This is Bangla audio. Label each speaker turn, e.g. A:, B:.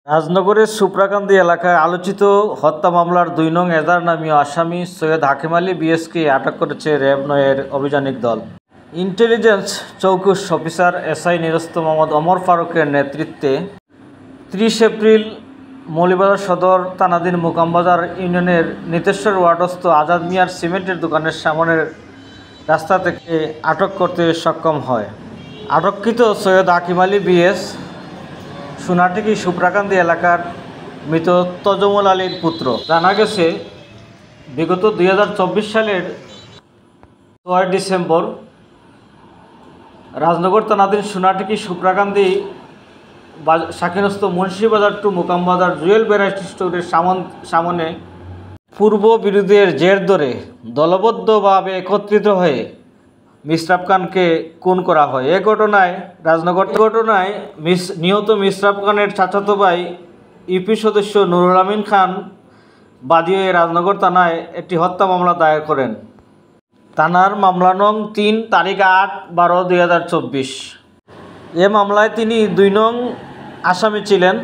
A: রাজনগরের সুপ্রাকান্দি এলাকায় আলোচিত হত্যা মামলার ২ নং এজাহার নামীয় আসামি সৈয়দ হাকিম আলী বিএসকে আটক করেছে র্যাব-৯ অভিযানিক দল। ইন্টেলিজেন্স চৌকুশ অফিসার এসআই নিরস্ত মোহাম্মদ ওমর ফারুকের নেতৃত্বে ৩০ এপ্রিল মৌলভীবাজার সদর থানাধীন মোকামবাজার ইউনিয়নের নিতেশ্বর ওয়ার্ডস্থ আজাদ মিয়ার সিমেন্টের দোকানের সামনের রাস্তা থেকে আটক করতে সক্ষম হয়। আটককৃত সৈয়দ হাকিম আলী বিএস সোনাটিকি সুপ্রাকান্দি এলাকার মৃত তজমুল আলীর পুত্র। জানা গেছে বিগত ২০২৪ সালের ৬ ডিসেম্বর রাজনগর থানাধীন সোনাটিকি সুপ্রাকান্দি শাকিনস্থ মুন্সিবাজার টু মোকামবাজার জুয়েল ভ্যারাইটি স্টোরের সামনে পূর্ব বিরোধের জের ধরে দলবদ্ধভাবে একত্রিত হয়ে মিশরাফ খানকে খুন করা হয়। এ ঘটনায় নিহত মিশরাফ খানের চাচাতো ভাই ইউপি সদস্য নুরুল আমিন খান বাদী হয়ে রাজনগর থানায় একটি হত্যা মামলা দায়ের করেন। থানার মামলা নং ৩ তারিখ ৮/১২/২০২৪। এ মামলায় তিনি ২ নং আসামি ছিলেন।